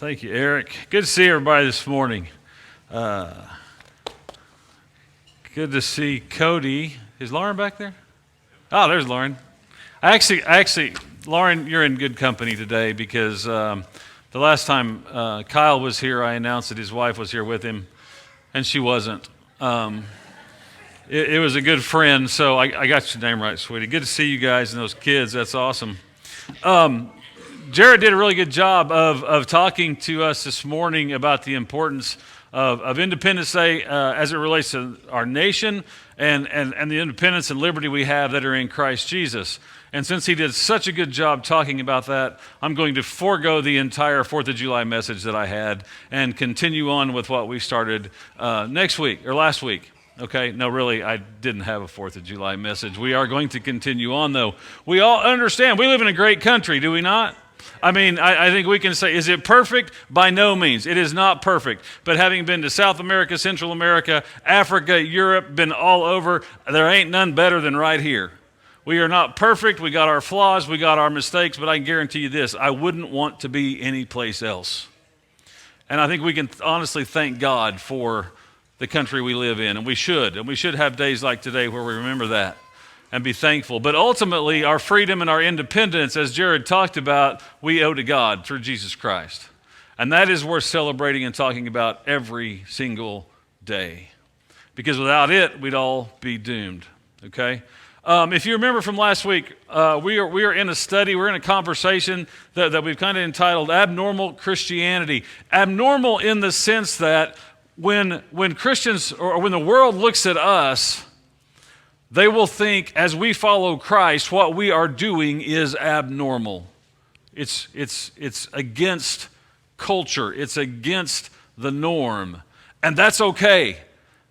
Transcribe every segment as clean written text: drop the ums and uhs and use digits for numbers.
Thank you, Eric. Good to see everybody this morning. Good to see Cody. Is Lauren back there? Oh, there's Lauren. Actually, Lauren, you're in good company today because the last time Kyle was here, I announced that his wife was here with him, and she wasn't. It was a good friend, so I got your name right, sweetie. Good to see you guys and those kids. That's awesome. Jared did a really good job of talking to us this morning about the importance of Independence Day as it relates to our nation and the independence and liberty we have that are in Christ Jesus. And since he did such a good job talking about that, I'm going to forego the entire 4th of July message that I had and continue on with what we started last week. Okay, no, really, I didn't have a 4th of July message. We are going to continue on, though. We all understand we live in a great country, do we not? I mean, I think we can say, is it perfect? By no means. It is not perfect. But having been to South America, Central America, Africa, Europe, been all over, there ain't none better than right here. We are not perfect. We got our flaws. We got our mistakes. But I can guarantee you this, I wouldn't want to be anyplace else. And I think we can honestly thank God for the country we live in. And we should. And we should have days like today where we remember that and be thankful. But ultimately, our freedom and our independence, as Jared talked about, we owe to God through Jesus Christ. And that is worth celebrating and talking about every single day. Because without it, we'd all be doomed, okay? If you remember from last week, we are in a study, we're in a conversation that we've kind of entitled Abnormal Christianity. Abnormal in the sense that when Christians, or when the world looks at us, they will think, as we follow Christ, what we are doing is abnormal. It's against culture. It's against the norm. And that's okay.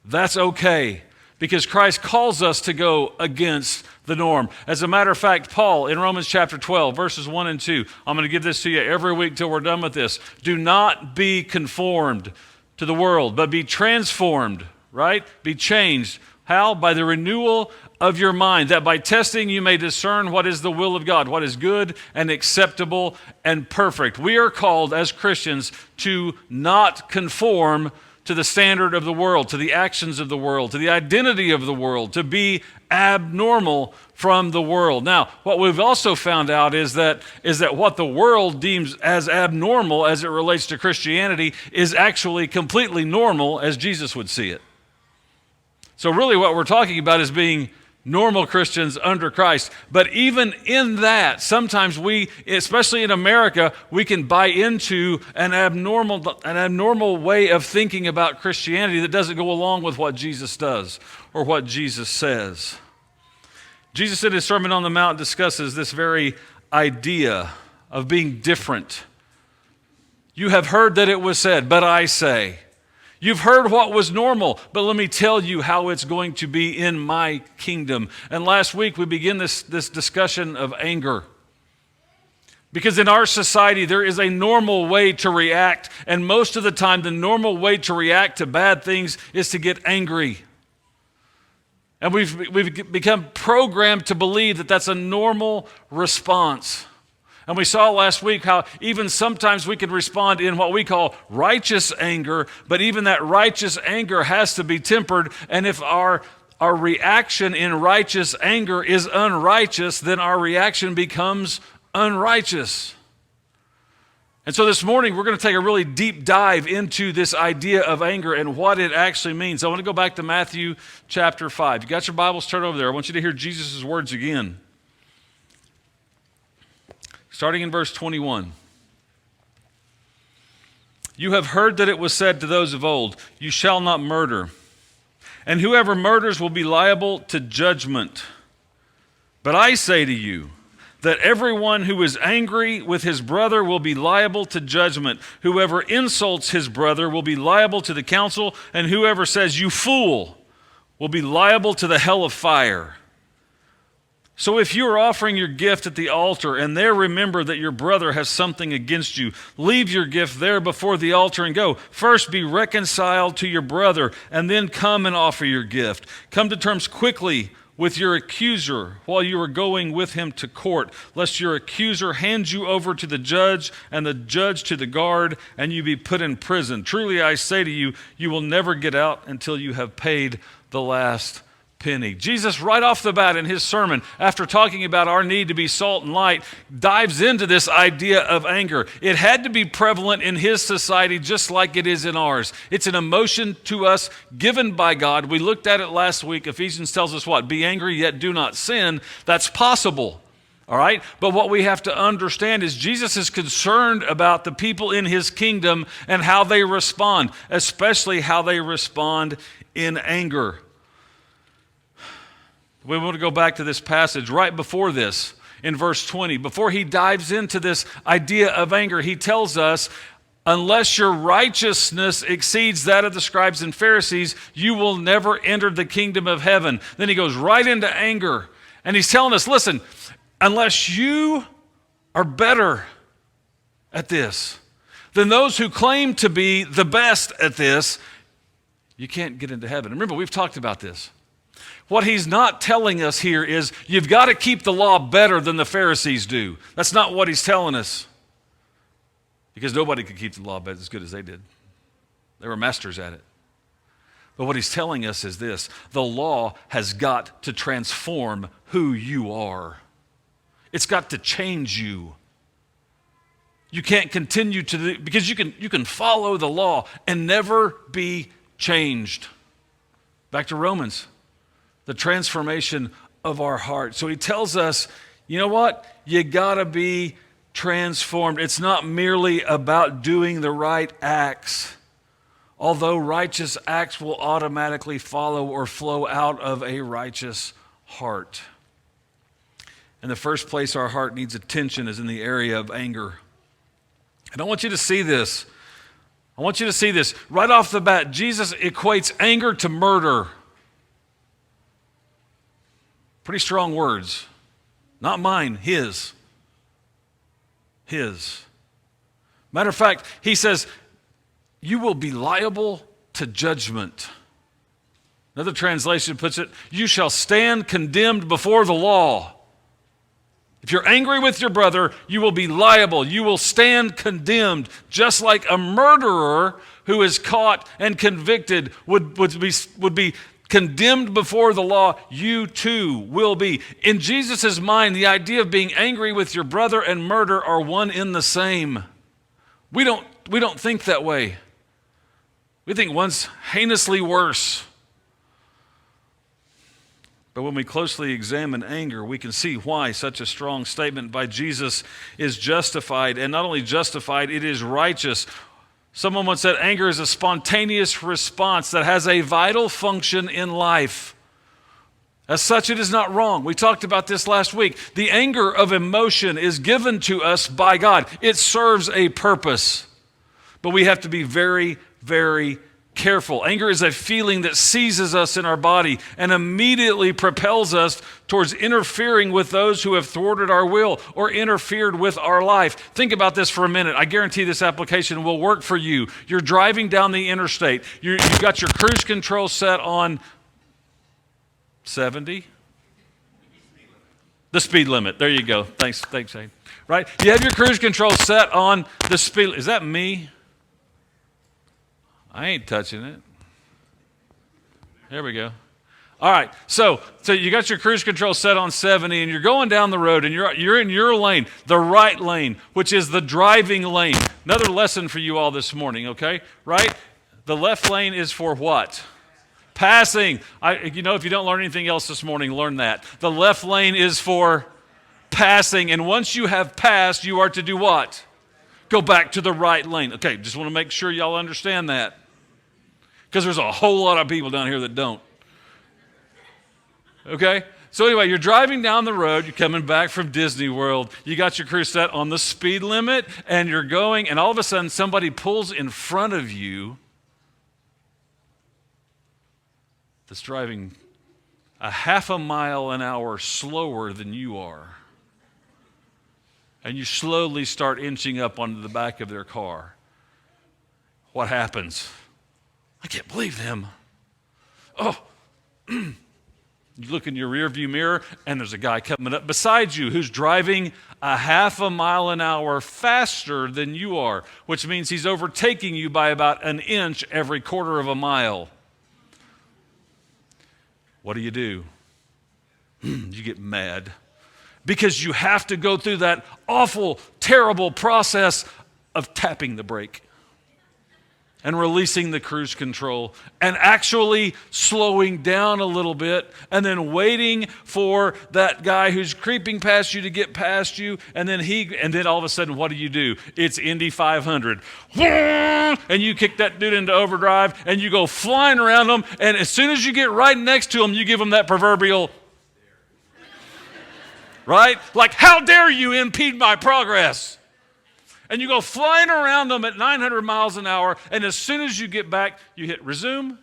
That's okay. Because Christ calls us to go against the norm. As a matter of fact, Paul, in Romans chapter 12, verses 1 and 2, I'm going to give this to you every week till we're done with this. Do not be conformed to the world, but be transformed, right? Be changed. How? By the renewal of your mind, that by testing you may discern what is the will of God, what is good and acceptable and perfect. We are called as Christians to not conform to the standard of the world, to the actions of the world, to the identity of the world, to be abnormal from the world. Now, what we've also found out is that what the world deems as abnormal as it relates to Christianity is actually completely normal as Jesus would see it. So really what we're talking about is being normal Christians under Christ. But even in that, sometimes we, especially in America, we can buy into an abnormal way of thinking about Christianity that doesn't go along with what Jesus does or what Jesus says. Jesus in his Sermon on the Mount discusses this very idea of being different. You have heard that it was said, but I say. You've heard what was normal, but let me tell you how it's going to be in my kingdom. And last week we began this discussion of anger. Because in our society there is a normal way to react, and most of the time the normal way to react to bad things is to get angry. And we've become programmed to believe that that's a normal response. And we saw last week how even sometimes we can respond in what we call righteous anger, but even that righteous anger has to be tempered. And if our reaction in righteous anger is unrighteous, then our reaction becomes unrighteous. And so this morning we're going to take a really deep dive into this idea of anger and what it actually means. I want to go back to Matthew chapter 5. You got your Bibles? Turn over there. I want you to hear Jesus' words again. Starting in verse 21. You have heard that it was said to those of old, you shall not murder. And whoever murders will be liable to judgment. But I say to you that everyone who is angry with his brother will be liable to judgment. Whoever insults his brother will be liable to the council. And whoever says, you fool, will be liable to the hell of fire. So if you are offering your gift at the altar and there remember that your brother has something against you, leave your gift there before the altar and go. First be reconciled to your brother and then come and offer your gift. Come to terms quickly with your accuser while you are going with him to court, lest your accuser hand you over to the judge and the judge to the guard, and you be put in prison. Truly I say to you, you will never get out until you have paid the last penny. Jesus, right off the bat in his sermon, after talking about our need to be salt and light, dives into this idea of anger. It had to be prevalent in his society just like it is in ours. It's an emotion to us given by God. We looked at it last week. Ephesians tells us what? Be angry, yet do not sin. That's possible. All right? But what we have to understand is Jesus is concerned about the people in his kingdom and how they respond, especially how they respond in anger. We want to go back to this passage right before this in verse 20. Before he dives into this idea of anger, he tells us, unless your righteousness exceeds that of the scribes and Pharisees, you will never enter the kingdom of heaven. Then he goes right into anger. And he's telling us, listen, unless you are better at this than those who claim to be the best at this, you can't get into heaven. Remember, we've talked about this. What he's not telling us here is you've got to keep the law better than the Pharisees do. That's not what he's telling us. Because nobody could keep the law as good as they did. They were masters at it. But what he's telling us is this: the law has got to transform who you are. It's got to change you. You can't continue because you can follow the law and never be changed. Back to Romans. The transformation of our heart. So he tells us, you know what? You got to be transformed. It's not merely about doing the right acts, although righteous acts will automatically follow or flow out of a righteous heart. In the first place our heart needs attention is in the area of anger. And I want you to see this. I want you to see this. Right off the bat, Jesus equates anger to murder. Pretty strong words. Not mine, his. His. Matter of fact, he says, you will be liable to judgment. Another translation puts it, you shall stand condemned before the law. If you're angry with your brother, you will be liable. You will stand condemned, just like a murderer who is caught and convicted would be condemned before the law. You too will be. In Jesus' mind, the idea of being angry with your brother and murder are one in the same. We don't think that way. We think one's heinously worse. But when we closely examine anger, we can see why such a strong statement by Jesus is justified. And not only justified, it is righteous. Someone once said anger is a spontaneous response that has a vital function in life. As such, it is not wrong. We talked about this last week. The anger of emotion is given to us by God. It serves a purpose. But we have to be very, very careful. Anger is a feeling that seizes us in our body and immediately propels us towards interfering with those who have thwarted our will or interfered with our life. Think about this for a minute. I guarantee this application will work for you. You're driving down the interstate. You've got your cruise control set on 70? The speed limit. There you go. Thanks, Shane. Right? You have your cruise control set on the speed. Is that me? I ain't touching it. There we go. All right, so you got your cruise control set on 70, and you're going down the road, and you're in your lane, the right lane, which is the driving lane. Another lesson for you all this morning, okay? Right? The left lane is for what? Passing. If you don't learn anything else this morning, learn that. The left lane is for passing, and once you have passed, you are to do what? Go back to the right lane. Okay, just want to make sure y'all understand that. Because there's a whole lot of people down here that don't. Okay? So anyway, you're driving down the road, you're coming back from Disney World, you got your cruise set on the speed limit, and you're going, and all of a sudden somebody pulls in front of you that's driving a half a mile an hour slower than you are. And you slowly start inching up onto the back of their car. What happens? I can't believe them. Oh, You look in your rearview mirror, and there's a guy coming up beside you who's driving a half a mile an hour faster than you are, which means he's overtaking you by about an inch every quarter of a mile. What do? You get mad because you have to go through that awful, terrible process of tapping the brake and releasing the cruise control and actually slowing down a little bit and then waiting for that guy who's creeping past you to get past you, and then all of a sudden, what do? It's Indy 500. And you kick that dude into overdrive and you go flying around him, and as soon as you get right next to him, you give him that proverbial right? Like, how dare you impede my progress? And you go flying around them at 900 miles an hour, and as soon as you get back, you hit resume,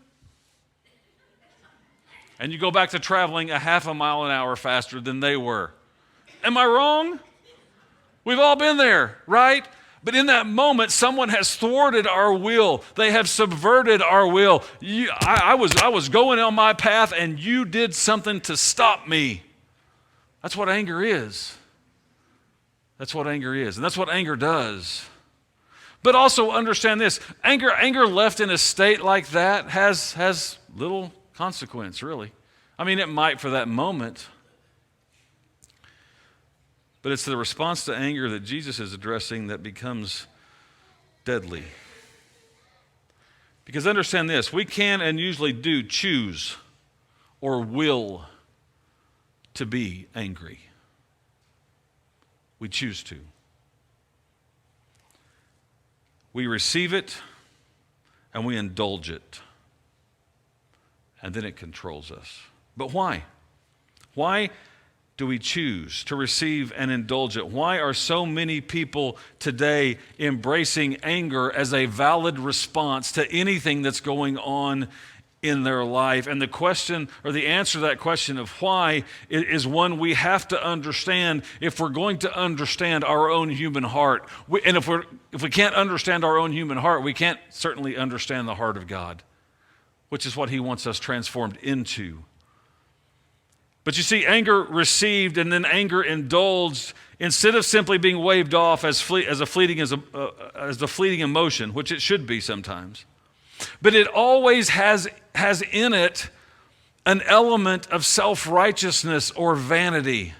and you go back to traveling a half a mile an hour faster than they were. Am I wrong? We've all been there, right? But in that moment, someone has thwarted our will. They have subverted our will. I was going on my path, and you did something to stop me. That's what anger is. That's what anger is, and that's what anger does. But also understand this, anger left in a state like that has little consequence, really. I mean, it might for that moment, but it's the response to anger that Jesus is addressing that becomes deadly. Because understand this, we can and usually do choose or will to be angry. We choose to. We receive it and we indulge it. And then it controls us. But why? Why do we choose to receive and indulge it? Why are so many people today embracing anger as a valid response to anything that's going on in their life? And the question, or the answer to that question of why, is one we have to understand if we're going to understand our own human heart. And if we can't understand our own human heart, we can't certainly understand the heart of God, which is what He wants us transformed into. But you see, anger received and then anger indulged, instead of simply being waved off as a fleeting emotion, which it should be sometimes, but it always has in it an element of self-righteousness or vanity.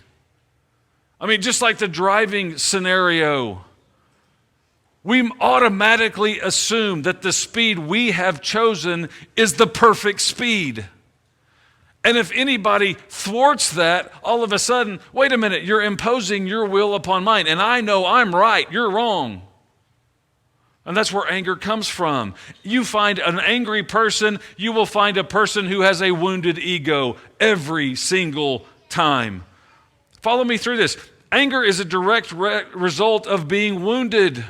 I mean, just like the driving scenario, we automatically assume that the speed we have chosen is the perfect speed. And if anybody thwarts that, all of a sudden, wait a minute, you're imposing your will upon mine, and I know I'm right, you're wrong. And that's where anger comes from. You find an angry person, you will find a person who has a wounded ego every single time. Follow me through this. Anger is a direct result of being wounded,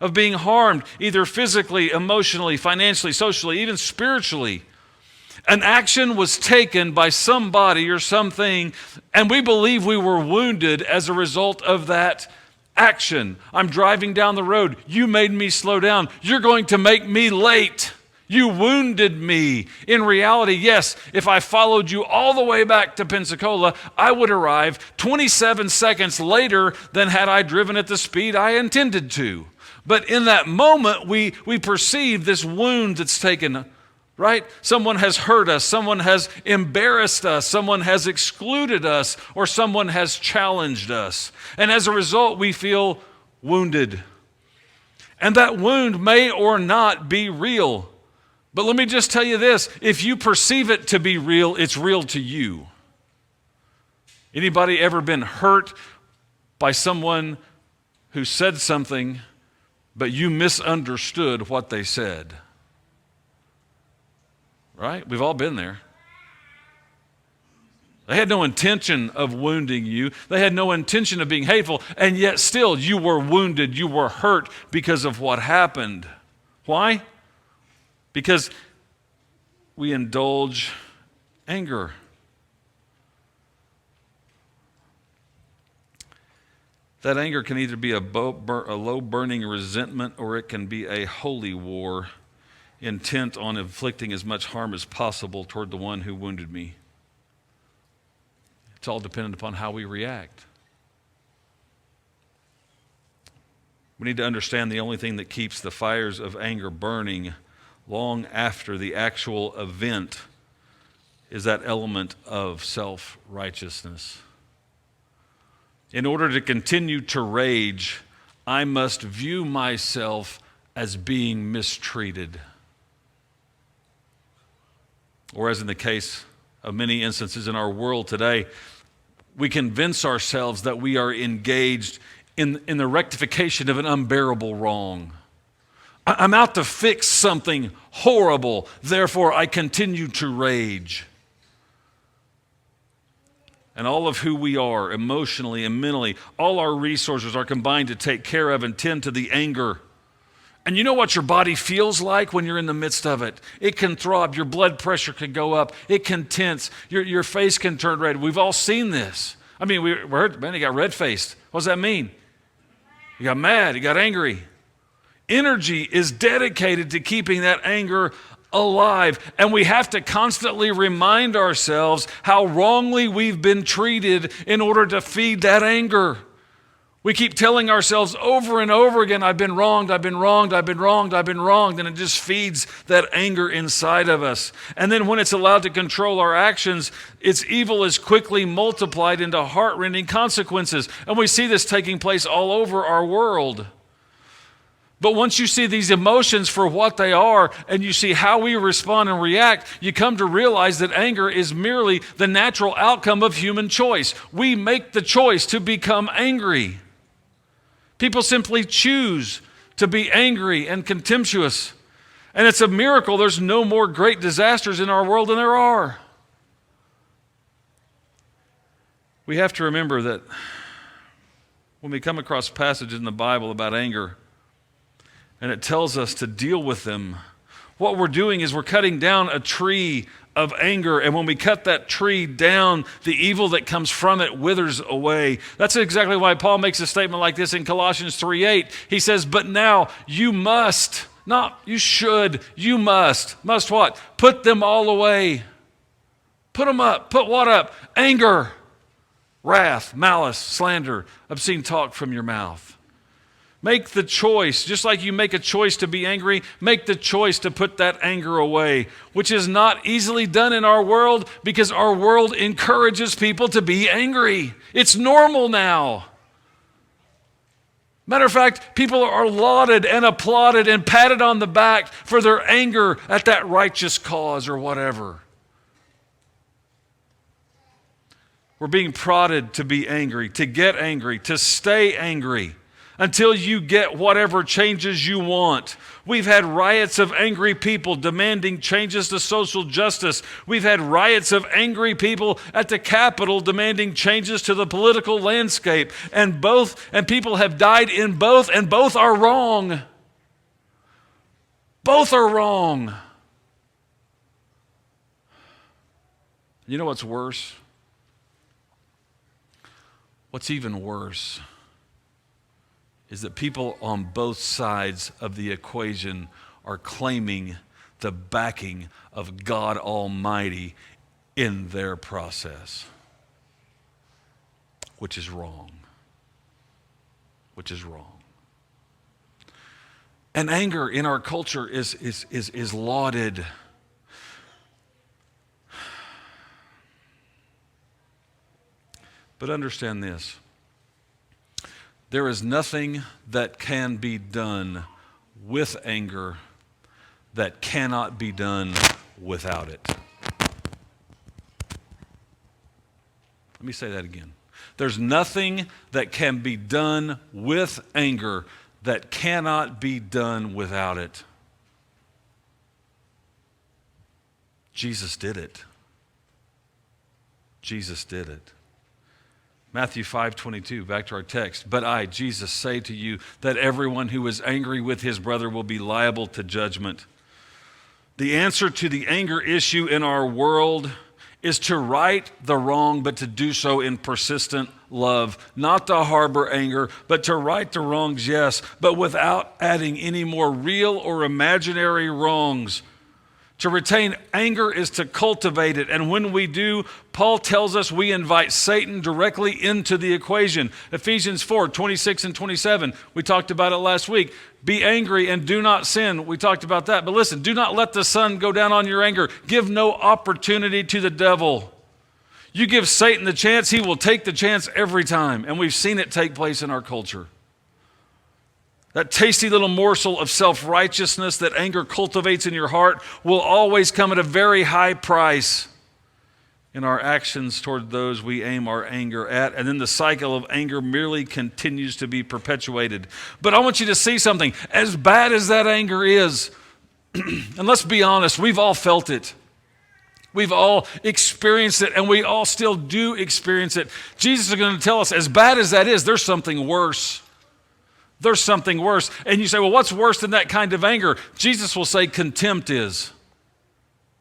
of being harmed, either physically, emotionally, financially, socially, even spiritually. An action was taken by somebody or something, and we believe we were wounded as a result of that action. I'm driving down the road. You made me slow down. You're going to make me late. You wounded me. In reality, yes, if I followed you all the way back to Pensacola, I would arrive 27 seconds later than had I driven at the speed I intended to. But in that moment, we perceive this wound that's taken, right? Someone has hurt us, someone has embarrassed us, someone has excluded us, or someone has challenged us. And as a result, we feel wounded. And that wound may or not be real. But let me just tell you this, if you perceive it to be real, it's real to you. Anybody ever been hurt by someone who said something, but you misunderstood what they said? Right? We've all been there. They had no intention of wounding you. They had no intention of being hateful, and yet still you were wounded, you were hurt because of what happened. Why? Because we indulge anger. That anger can either be a low burning resentment, or it can be a holy war, intent on inflicting as much harm as possible toward the one who wounded me. It's all dependent upon how we react. We need to understand the only thing that keeps the fires of anger burning long after the actual event is that element of self-righteousness. In order to continue to rage, I must view myself as being mistreated. Or as in the case of many instances in our world today, we convince ourselves that we are engaged in the rectification of an unbearable wrong. I'm out to fix something horrible, therefore I continue to rage. And all of who we are, emotionally and mentally, all our resources are combined to take care of and tend to the anger. And you know what your body feels like when you're in the midst of it? It can throb, your blood pressure can go up, it can tense, your face can turn red. We've all seen this. I mean, we heard, man, he got red-faced. What does that mean? He got mad, he got angry. Energy is dedicated to keeping that anger alive. And we have to constantly remind ourselves how wrongly we've been treated in order to feed that anger. We keep telling ourselves over and over again, I've been wronged, I've been wronged, I've been wronged, I've been wronged, and it just feeds that anger inside of us. And then when it's allowed to control our actions, its evil is quickly multiplied into heart-rending consequences. And we see this taking place all over our world. But once you see these emotions for what they are, and you see how we respond and react, you come to realize that anger is merely the natural outcome of human choice. We make the choice to become angry. People simply choose to be angry and contemptuous. And it's a miracle there's no more great disasters in our world than there are. We have to remember that when we come across passages in the Bible about anger, and it tells us to deal with them, what we're doing is we're cutting down a tree of anger, and when we cut that tree down, the evil that comes from it withers away. That's exactly why Paul makes a statement like this in Colossians 3:8. He says, but now you must, not you should, you must what? Put them all away. Put them up. Put what up? Anger, wrath, malice, slander, obscene talk from your mouth. Make the choice, just like you make a choice to be angry, make the choice to put that anger away, which is not easily done in our world because our world encourages people to be angry. It's normal now. Matter of fact, people are lauded and applauded and patted on the back for their anger at that righteous cause or whatever. We're being prodded to be angry, to get angry, to stay angry, until you get whatever changes you want. We've had riots of angry people demanding changes to social justice. We've had riots of angry people at the Capitol demanding changes to the political landscape. And people have died in both, and both are wrong. Both are wrong. You know what's worse? What's even worse is that people on both sides of the equation are claiming the backing of God Almighty in their process, which is wrong. Which is wrong. And anger in our culture is lauded. But understand this. There is nothing that can be done with anger that cannot be done without it. Let me say that again. There's nothing that can be done with anger that cannot be done without it. Jesus did it. Jesus did it. Matthew 5:22, back to our text. But I, Jesus, say to you that everyone who is angry with his brother will be liable to judgment. The answer to the anger issue in our world is to right the wrong, but to do so in persistent love. Not to harbor anger, but to right the wrongs, yes, but without adding any more real or imaginary wrongs To retain anger is to cultivate it. And when we do, Paul tells us we invite Satan directly into the equation. Ephesians 4:26 and 27. We talked about it last week. Be angry and do not sin. We talked about that. But listen, do not let the sun go down on your anger. Give no opportunity to the devil. You give Satan the chance, he will take the chance every time. And we've seen it take place in our culture. That tasty little morsel of self-righteousness that anger cultivates in your heart will always come at a very high price in our actions toward those we aim our anger at. And then the cycle of anger merely continues to be perpetuated. But I want you to see something. As bad as that anger is, and let's be honest, we've all felt it. We've all experienced it, and we all still do experience it. Jesus is going to tell us, as bad as that is, there's something worse. There's something worse. And you say, well, what's worse than that kind of anger? Jesus will say contempt is.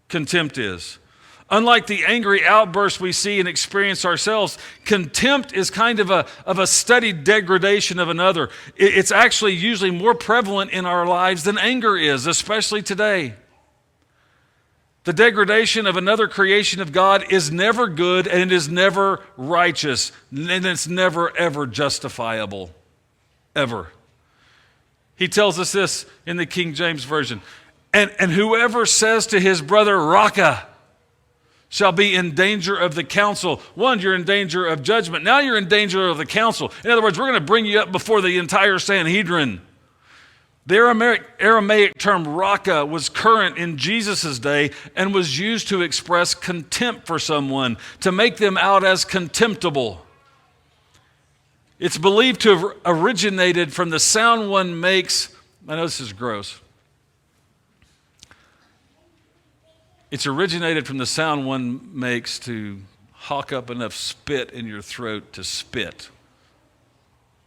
Contempt is. Unlike the angry outbursts we see and experience ourselves, contempt is kind of a studied degradation of another. It's actually usually more prevalent in our lives than anger is, especially today. The degradation of another creation of God is never good, and it is never righteous, and it's never, ever justifiable. Ever. He tells us this in the King James Version. And whoever says to his brother, Raka, shall be in danger of the council. One, you're in danger of judgment. Now you're in danger of the council. In other words, we're going to bring you up before the entire Sanhedrin. The Aramaic term Raka was current in Jesus' day and was used to express contempt for someone, to make them out as contemptible. It's believed to have originated from the sound one makes. I know this is gross. It's originated from the sound one makes to hawk up enough spit in your throat to spit.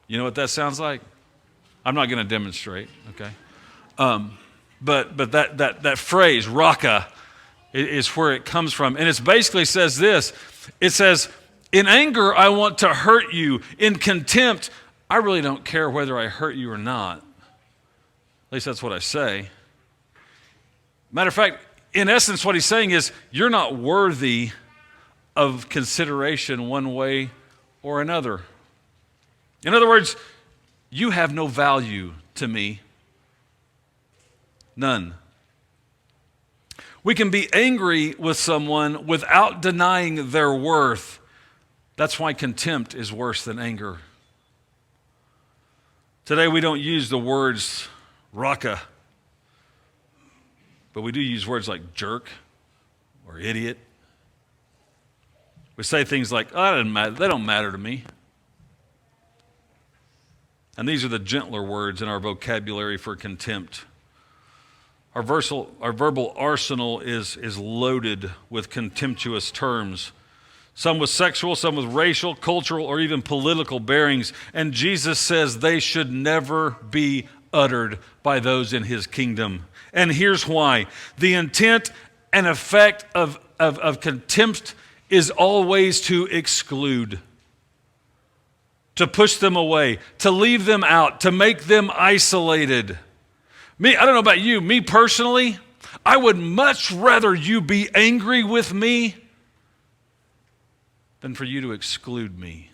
You know what that sounds like? I'm not going to demonstrate, okay? But that phrase, raka, is where it comes from. And it basically says this. It says, in anger, I want to hurt you. In contempt, I really don't care whether I hurt you or not. At least that's what I say. Matter of fact, in essence, what he's saying is, you're not worthy of consideration one way or another. In other words, you have no value to me. None. We can be angry with someone without denying their worth. That's why contempt is worse than anger. Today we don't use the words raka, but we do use words like jerk or idiot. We say things like, oh, that doesn't matter. They don't matter to me. And these are the gentler words in our vocabulary for contempt. Our verbal arsenal is loaded with contemptuous terms. Some with sexual, some with racial, cultural, or even political bearings. And Jesus says they should never be uttered by those in his kingdom. And here's why. The intent and effect of contempt is always to exclude, to push them away, to leave them out, to make them isolated. I don't know about you, me personally, I would much rather you be angry with me than for you to exclude me,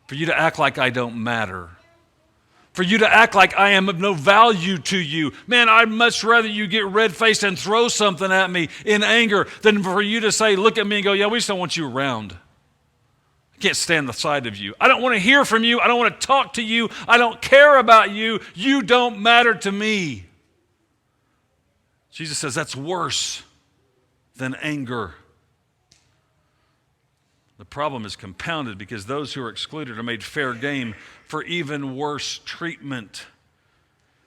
for you to act like I don't matter, for you to act like I am of no value to you. Man, I'd much rather you get red-faced and throw something at me in anger than for you to say, look at me and go, yeah, we just don't want you around. I can't stand the sight of you. I don't want to hear from you. I don't want to talk to you. I don't care about you. You don't matter to me. Jesus says that's worse than anger. The problem is compounded because those who are excluded are made fair game for even worse treatment.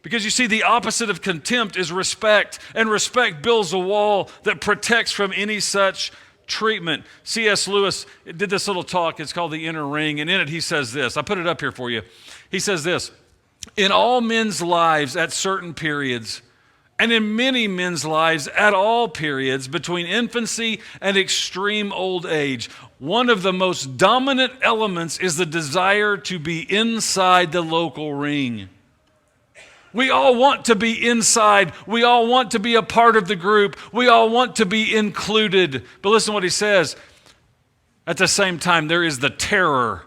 Because you see, the opposite of contempt is respect, and respect builds a wall that protects from any such treatment. C.S. Lewis did this little talk. It's called The Inner Ring, and in it he says this. I put it up here for you. He says this, in all men's lives at certain periods, and in many men's lives at all periods between infancy and extreme old age, one of the most dominant elements is the desire to be inside the local ring. We all want to be inside. We all want to be a part of the group. We all want to be included. But listen to what he says. At the same time, there is the terror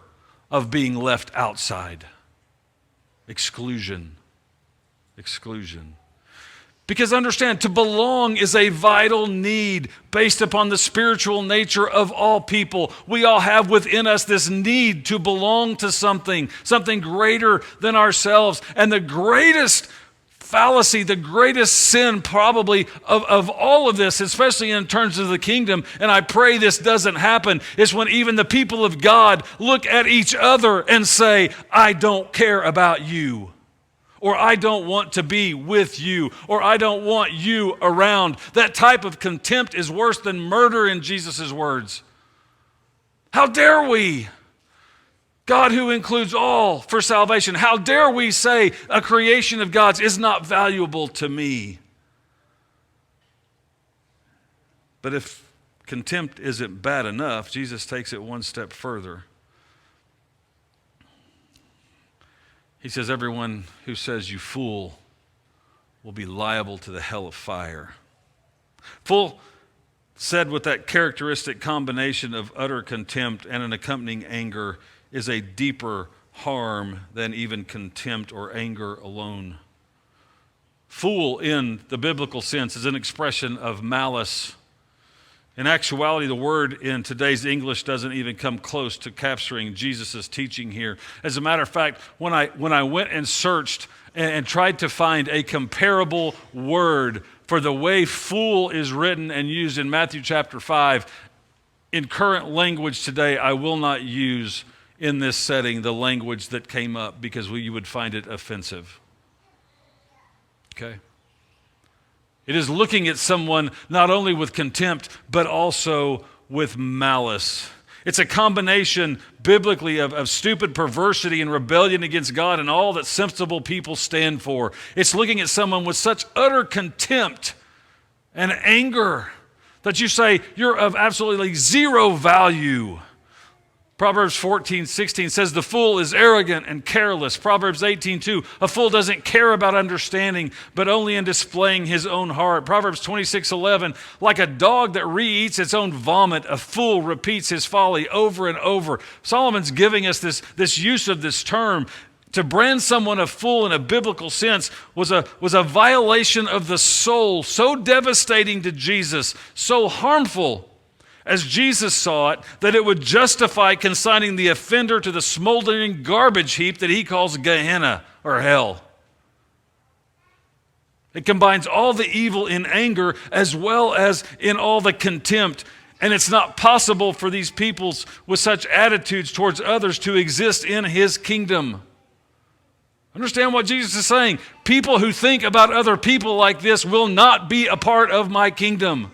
of being left outside. Exclusion. Exclusion. Because understand, to belong is a vital need based upon the spiritual nature of all people. We all have within us this need to belong to something greater than ourselves. And the greatest fallacy, the greatest sin probably of all of this, especially in terms of the kingdom, and I pray this doesn't happen, is when even the people of God look at each other and say, I don't care about you. Or I don't want to be with you, or I don't want you around. That type of contempt is worse than murder in Jesus' words. How dare we? God who includes all for salvation. How dare we say a creation of God's is not valuable to me? But if contempt isn't bad enough, Jesus takes it one step further. He says, everyone who says you fool will be liable to the hell of fire. Fool, said with that characteristic combination of utter contempt and an accompanying anger, is a deeper harm than even contempt or anger alone. Fool, in the biblical sense, is an expression of malice. In actuality, the word in today's English doesn't even come close to capturing Jesus' teaching here. As a matter of fact, when I went and searched and tried to find a comparable word for the way fool is written and used in Matthew chapter 5, in current language today, I will not use in this setting the language that came up because you would find it offensive. Okay? It is looking at someone not only with contempt, but also with malice. It's a combination biblically of stupid perversity and rebellion against God and all that sensible people stand for. It's looking at someone with such utter contempt and anger that you say you're of absolutely zero value. Proverbs 14:16 says the fool is arrogant and careless. Proverbs 18:2, a fool doesn't care about understanding, but only in displaying his own heart. Proverbs 26:11, like a dog that re-eats its own vomit, a fool repeats his folly over and over. Solomon's giving us this use of this term. To brand someone a fool in a biblical sense was a violation of the soul, so devastating to Jesus, so harmful as Jesus saw it, that it would justify consigning the offender to the smoldering garbage heap that he calls Gehenna, or hell. It combines all the evil in anger as well as in all the contempt. And it's not possible for these peoples with such attitudes towards others to exist in his kingdom. Understand what Jesus is saying. People who think about other people like this will not be a part of my kingdom.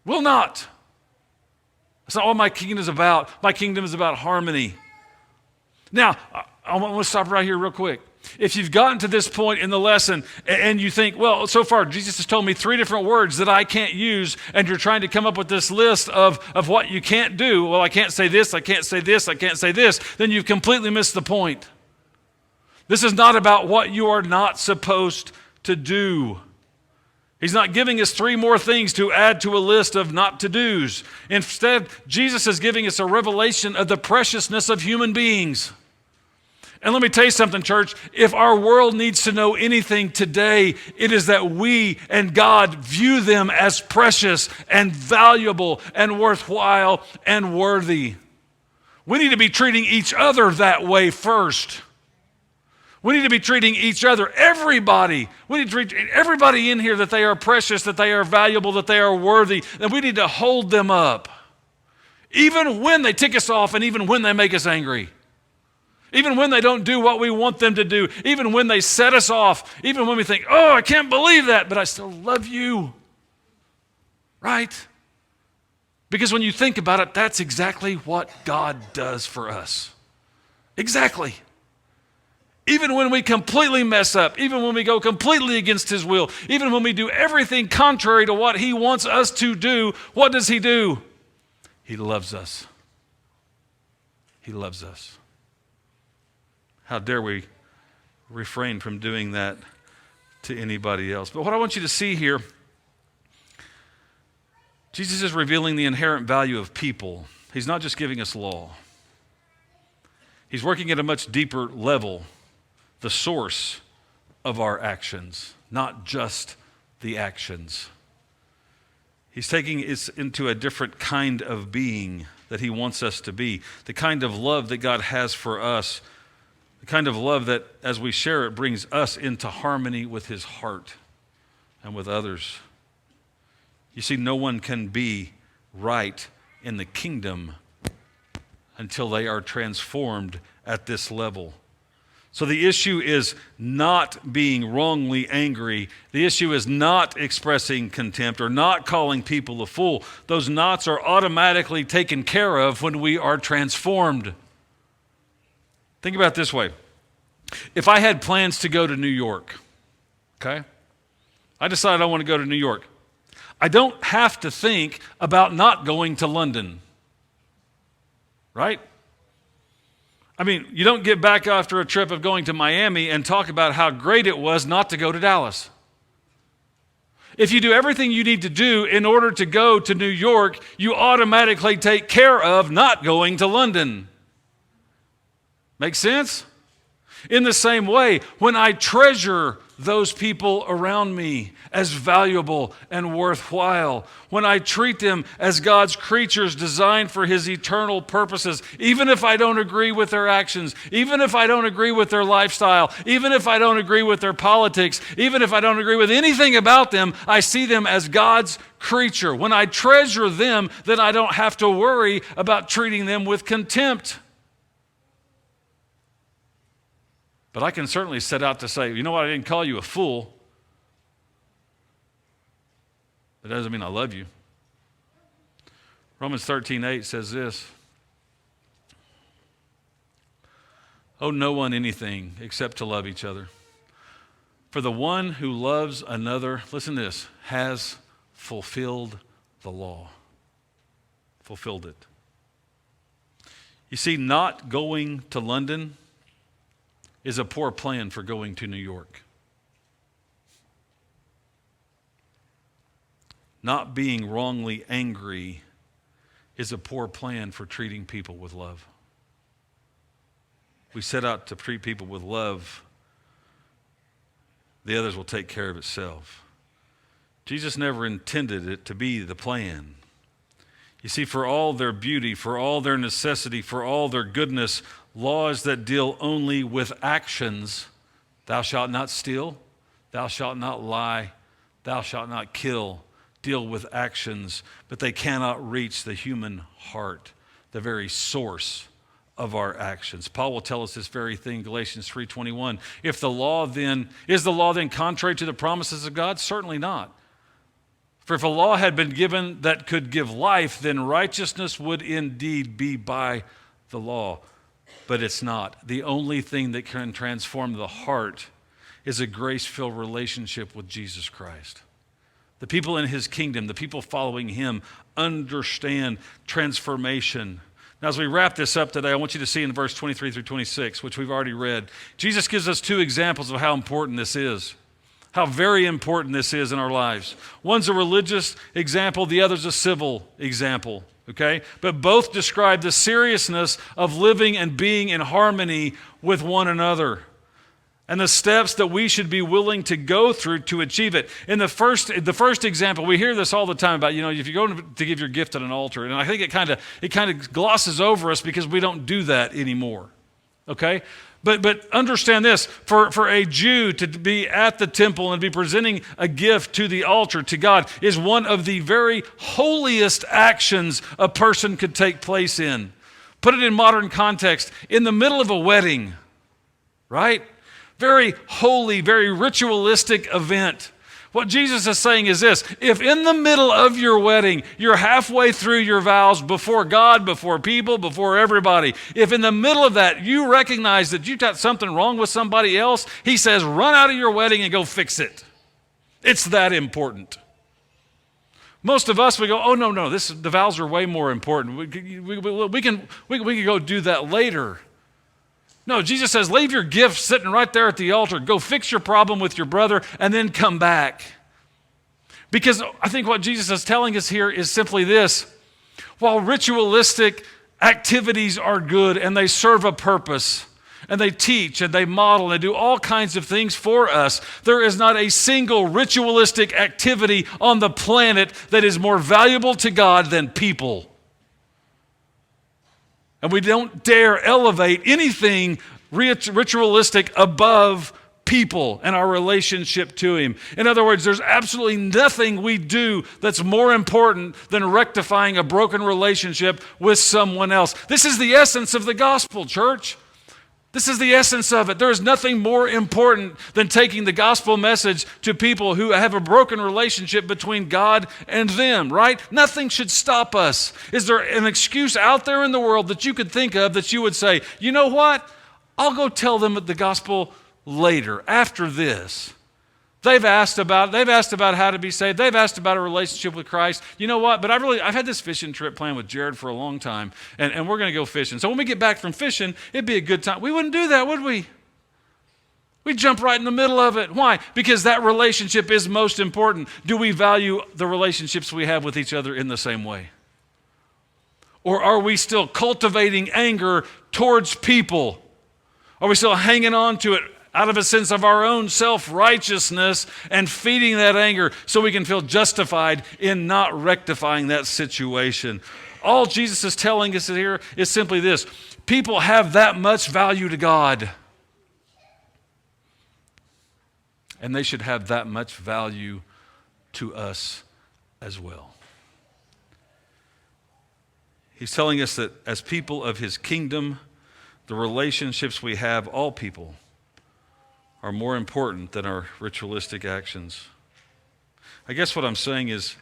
Will not. That's not what my kingdom is about. My kingdom is about harmony. Now, I want to stop right here real quick. If you've gotten to this point in the lesson and you think, well, so far Jesus has told me 3 different words that I can't use, and you're trying to come up with this list of what you can't do. Well, I can't say this, I can't say this, I can't say this. Then you've completely missed the point. This is not about what you are not supposed to do. He's not giving us 3 more things to add to a list of not to do's. Instead, Jesus is giving us a revelation of the preciousness of human beings. And let me tell you something, church. If our world needs to know anything today, it is that we and God view them as precious and valuable and worthwhile and worthy. We need to be treating each other that way first. We need to be treating each other, everybody. We need to treat everybody in here that they are precious, that they are valuable, that they are worthy, and we need to hold them up. Even when they tick us off and even when they make us angry. Even when they don't do what we want them to do. Even when they set us off. Even when we think, oh, I can't believe that, but I still love you. Right? Because when you think about it, that's exactly what God does for us. Exactly. Even when we completely mess up, even when we go completely against his will, even when we do everything contrary to what he wants us to do, what does he do? He loves us. He loves us. How dare we refrain from doing that to anybody else. But what I want you to see here, Jesus is revealing the inherent value of people. He's not just giving us law. He's working at a much deeper level, the source of our actions, not just the actions. He's taking us into a different kind of being that he wants us to be, the kind of love that God has for us, the kind of love that as we share it brings us into harmony with his heart and with others. You see, no one can be right in the kingdom until they are transformed at this level. So the issue is not being wrongly angry. The issue is not expressing contempt or not calling people a fool. Those knots are automatically taken care of when we are transformed. Think about it this way. If I had plans to go to New York, okay? I decided I want to go to New York. I don't have to think about not going to London, right? I mean, you don't get back after a trip of going to Miami and talk about how great it was not to go to Dallas. If you do everything you need to do in order to go to New York, you automatically take care of not going to London. Make sense? In the same way, when I treasure those people around me as valuable and worthwhile, when I treat them as God's creatures designed for his eternal purposes, even if I don't agree with their actions, even if I don't agree with their lifestyle, even if I don't agree with their politics, even if I don't agree with anything about them, I see them as God's creature. When I treasure them, then I don't have to worry about treating them with contempt. But I can certainly set out to say, you know what, I didn't call you a fool. That doesn't mean I love you. Romans 13:8 says this. Owe no one anything except to love each other. For the one who loves another, listen to this, has fulfilled the law. Fulfilled it. You see, not going to London is a poor plan for going to New York. Not being wrongly angry is a poor plan for treating people with love. We set out to treat people with love, the others will take care of itself. Jesus never intended it to be the plan. You see, for all their beauty, for all their necessity, for all their goodness, laws that deal only with actions, thou shalt not steal, thou shalt not lie, thou shalt not kill, deal with actions, but they cannot reach the human heart, the very source of our actions. Paul will tell us this very thing, Galatians 3:21. Is the law then contrary to the promises of God? Certainly not. For if a law had been given that could give life, then righteousness would indeed be by the law. But it's not. The only thing that can transform the heart is a grace-filled relationship with Jesus Christ. The people in his kingdom, the people following him, understand transformation. Now, as we wrap this up today, I want you to see in verse 23 through 26, which we've already read, Jesus gives us two examples of how important this is, how very important this is in our lives. One's a religious example, the other's a civil example. Okay? But both describe the seriousness of living and being in harmony with one another and the steps that we should be willing to go through to achieve it. In the first example, we hear this all the time about, if you go to give your gift at an altar, and I think it kind of glosses over us because we don't do that anymore. Okay? But understand this, for a Jew to be at the temple and be presenting a gift to the altar, to God, is one of the very holiest actions a person could take place in. Put it in modern context, in the middle of a wedding, right? Very holy, very ritualistic event. What Jesus is saying is this: if in the middle of your wedding, you're halfway through your vows before God, before people, before everybody, if in the middle of that you recognize that you've got something wrong with somebody else, he says, run out of your wedding and go fix it. It's that important. Most of us, we go, oh, no, the vows are way more important. We can go do that later. No, Jesus says, leave your gift sitting right there at the altar. Go fix your problem with your brother and then come back. Because I think what Jesus is telling us here is simply this. While ritualistic activities are good and they serve a purpose, and they teach and they model and they do all kinds of things for us, there is not a single ritualistic activity on the planet that is more valuable to God than people. And we don't dare elevate anything ritualistic above people and our relationship to Him. In other words, there's absolutely nothing we do that's more important than rectifying a broken relationship with someone else. This is the essence of the gospel, church. This is the essence of it. There is nothing more important than taking the gospel message to people who have a broken relationship between God and them, right? Nothing should stop us. Is there an excuse out there in the world that you could think of that you would say, you know what? I'll go tell them the gospel later, after this. They've asked about how to be saved. They've asked about a relationship with Christ. You know what? But I've had this fishing trip planned with Jared for a long time, and we're going to go fishing. So when we get back from fishing, it'd be a good time. We wouldn't do that, would we? We'd jump right in the middle of it. Why? Because that relationship is most important. Do we value the relationships we have with each other in the same way? Or are we still cultivating anger towards people? Are we still hanging on to it out of a sense of our own self-righteousness and feeding that anger so we can feel justified in not rectifying that situation? All Jesus is telling us here is simply this. People have that much value to God. And they should have that much value to us as well. He's telling us that as people of His kingdom, the relationships we have, all people, are more important than our ritualistic actions. I guess what I'm saying is,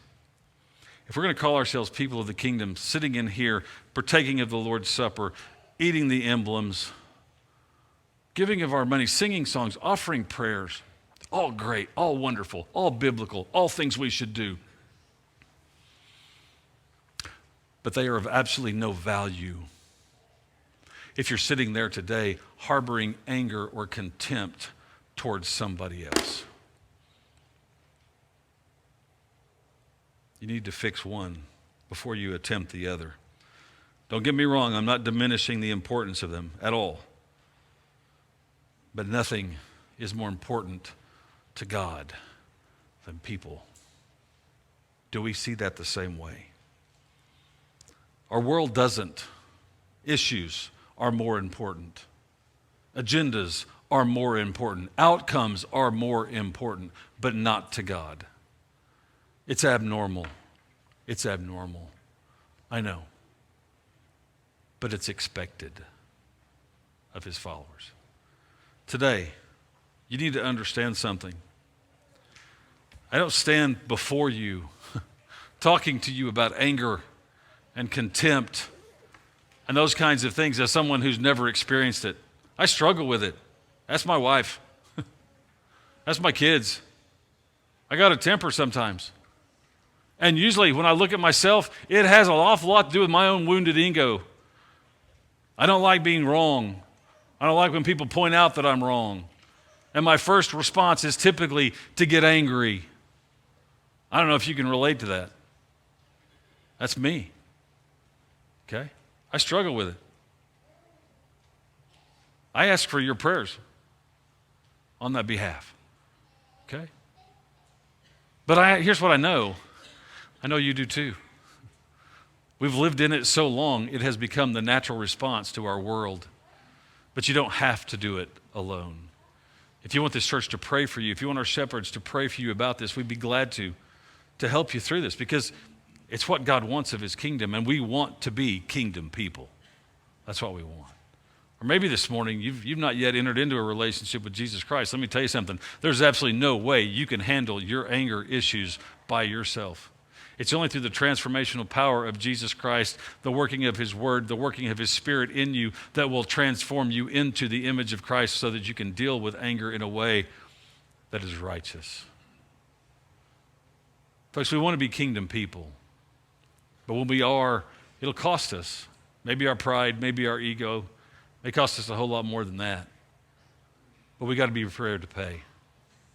if we're going to call ourselves people of the kingdom, sitting in here, partaking of the Lord's Supper, eating the emblems, giving of our money, singing songs, offering prayers, all great, all wonderful, all biblical, all things we should do. But they are of absolutely no value if you're sitting there today harboring anger or contempt towards somebody else. You need to fix one before you attempt the other. Don't get me wrong, I'm not diminishing the importance of them at all. But nothing is more important to God than people. Do we see that the same way? Our world doesn't. Issues are more important. Agendas are more important. Outcomes are more important, but not to God. It's abnormal. It's abnormal. I know. But it's expected of His followers. Today, you need to understand something. I don't stand before you talking to you about anger and contempt and those kinds of things as someone who's never experienced it. I struggle with it. That's my wife. That's my kids. I got a temper sometimes. And usually when I look at myself, it has an awful lot to do with my own wounded ego. I don't like being wrong. I don't like when people point out that I'm wrong. And my first response is typically to get angry. I don't know if you can relate to that. That's me. Okay? I struggle with it. I ask for your prayers on that behalf. Okay? But here's what I know. I know you do too. We've lived in it so long, it has become the natural response to our world. But you don't have to do it alone. If you want this church to pray for you, if you want our shepherds to pray for you about this, we'd be glad to help you through this, because it's what God wants of His kingdom, and we want to be kingdom people. That's what we want. Or maybe this morning you've not yet entered into a relationship with Jesus Christ. Let me tell you something. There's absolutely no way you can handle your anger issues by yourself. It's only through the transformational power of Jesus Christ, the working of His Word, the working of His Spirit in you, that will transform you into the image of Christ so that you can deal with anger in a way that is righteous. Folks, we want to be kingdom people. But when we are, it'll cost us. Maybe our pride, maybe our ego, It costs us a whole lot more than that. But we got to be prepared to pay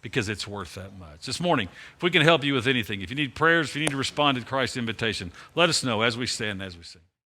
because it's worth that much. This morning, if we can help you with anything, if you need prayers, if you need to respond to Christ's invitation, let us know as we stand, as we sing.